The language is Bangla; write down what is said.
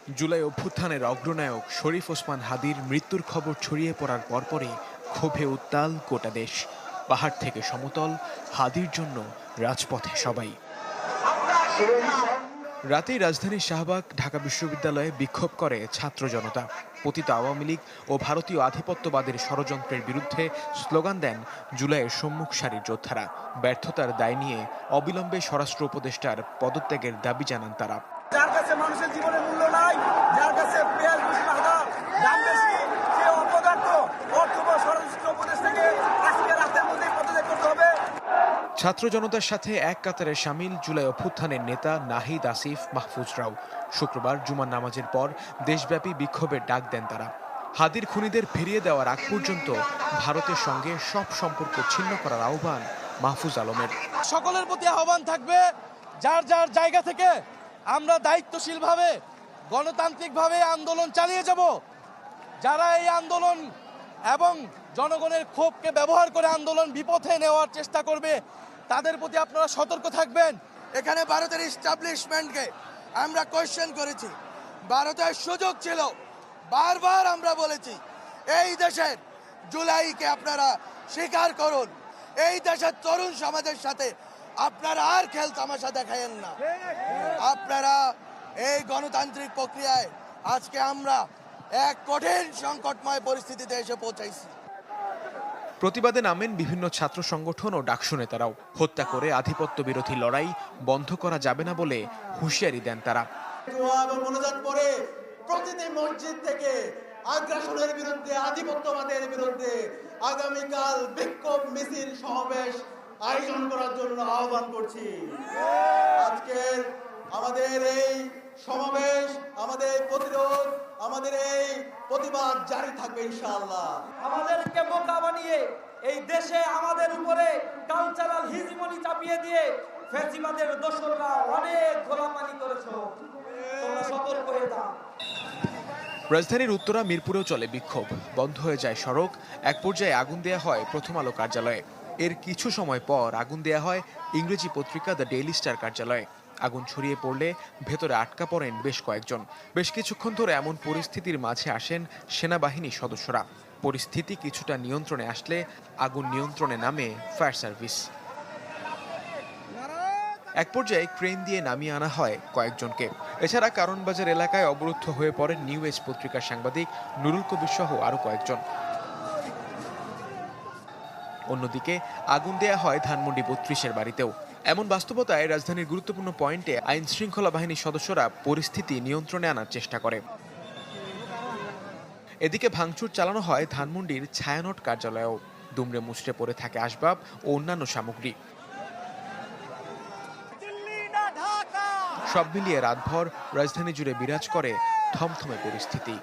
জুলাই অভ্যুত্থানের অগ্রনায়ক শরীফ ওসমান হাদির মৃত্যুর খবর ছড়িয়ে পড়ার পরপরই ক্ষোভে উত্তাল গোটা দেশ। পাহাড় থেকে সমতল, হাদির জন্য রাজপথে সবাই। রাতেই রাজধানীর শাহবাগ, ঢাকা বিশ্ববিদ্যালয়ে বিক্ষোভ করে ছাত্র জনতা। পতিত আওয়ামী লীগ ও ভারতীয় আধিপত্যবাদের ষড়যন্ত্রের বিরুদ্ধে স্লোগান দেন জুলাইয়ের সম্মুখ সারির যোদ্ধারা। ব্যর্থতার দায় নিয়ে অবিলম্বে স্বরাষ্ট্র উপদেষ্টার পদত্যাগের দাবি জানান তারা। যার কাছে মানুষের জীবনের মূল্য নাই, যার কাছে পেঁয়াজ মশলা দাম বেশি, সে অপদার্থ অথবা স্বরাষ্ট্র উপদেষ্টাকে আজকে রাতের মধ্যেই পদত্যাগ করতে হবে। ছাত্র জনতার সাথে এক কাতারে সামিল জুলাই অভ্যুত্থানের নেতা নাহিদ আসিফ মাহফুজরাও। শুক্রবার জুমার নামাজের পর দেশব্যাপী বিক্ষোভের ডাক দেন তারা। হাদির খুনিদের ফিরিয়ে দেওয়ার আগ পর্যন্ত ভারতের সঙ্গে সব সম্পর্ক ছিন্ন করার আহ্বান মাহফুজ আলমের। সকলের প্রতি আহ্বান থাকবে, যার যার জায়গা থেকে আমরা দায়িত্বশীলভাবে গণতান্ত্রিকভাবে আন্দোলন চালিয়ে যাব। যারা এই আন্দোলন এবং জনগণের ক্ষোভকে ব্যবহার করে আন্দোলন বিপথে নেওয়ার চেষ্টা করবে, তাদের প্রতি আপনারা সতর্ক থাকবেন। এখানে ভারতের ইস্টাবলিশমেন্টকে আমরা কোয়েশ্চেন করেছি। ভারতের সুযোগ ছিল, বারবার আমরা বলেছি এই দেশের জুলাইকে আপনারা স্বীকার করুন। এই দেশের তরুণ সমাজের সাথে আপনারা আর খেল তামাশা দেখায়েন না। আপনারা এই গণতান্ত্রিক প্রক্রিয়ায় আজকে আমরা এক কঠিন সংকটময় পরিস্থিতিতে এসে পৌঁছাইছি। প্রতিবাদে নামেন বিভিন্ন ছাত্র সংগঠন ও ডাকসু নেতারাও। হত্যা করে আধিপত্য বিরোধী লড়াই বন্ধ করা যাবে না বলে হুঁশিয়ারি দেন তারা। প্রতিটি মসজিদ থেকে আগ্রাসনের বিরুদ্ধে, আধিপত্যবাদের বিরুদ্ধে আগামীকাল বিক্ষোভ মিছিল সমাবেশ আয়োজন করার জন্য আহ্বান করছি। আজকের আমাদের এই সমাবেশ, আমাদের প্রতিরোধ, আমাদের এই প্রতিবাদ জারি থাকবে ইনশাআল্লাহ। আমাদেরকে বোকা বানিয়ে এই দেশে আমাদের উপরে কালচারাল হিজিমনি চাপিয়ে দিয়ে ফ্যাসিবাদের দোসররা অনেক গোলাপানি করেছো, তোমরা সতর্ক হয়ে যাও। রাজধানীর উত্তরা মিরপুরেও চলে বিক্ষোভ। বন্ধ হয়ে যায় সড়ক। এক পর্যায়ে আগুন দেয়া হয় প্রথম আলো কার্যালয়ে। এর কিছু সময় পর আগুন দেয়া হয় ইংরেজি পত্রিকা দ্য ডেইলি স্টার কার্যালয়ে। আগুন ছড়িয়ে পড়লে ভেতরে আটকা পড়েন বেশ কয়েকজন। বেশ কিছুক্ষণ ধরে এমন পরিস্থিতির মাঝে আসেন সেনাবাহিনীর সদস্যরা। পরিস্থিতি কিছুটা নিয়ন্ত্রণে আসলে আগুন নিয়ন্ত্রণে নামে ফায়ার সার্ভিস। এক পর্যায়ে ক্রেন দিয়ে নামিয়ে আনা হয় কয়েকজনকে। এছাড়া কারণবাজার এলাকায় অবরুদ্ধ হয়ে পড়েন নিউ এজ পত্রিকার সাংবাদিক নুরুল কবির সহ আরও কয়েকজন। অন্যদিকে আগুন দেয়া হয় ধানমন্ডি ৩২-এর বাড়িতেও। এমন বাস্তবতায় রাজধানীর গুরুত্বপূর্ণ পয়েন্টে আইন শৃঙ্খলা বাহিনীর সদস্যরা পরিস্থিতি নিয়ন্ত্রণে আনার চেষ্টা করে। এদিকে ভাঙচুর চালানো হয় ধানমন্ডির ছায়ানট কার্যালয়েও। দুমড়ে মুচড়ে পড়ে থাকে আসবাব ও অন্যান্য সামগ্রী। সব মিলিয়ে রাতভর রাজধানী জুড়ে বিরাজ করে থমথমে পরিস্থিতি।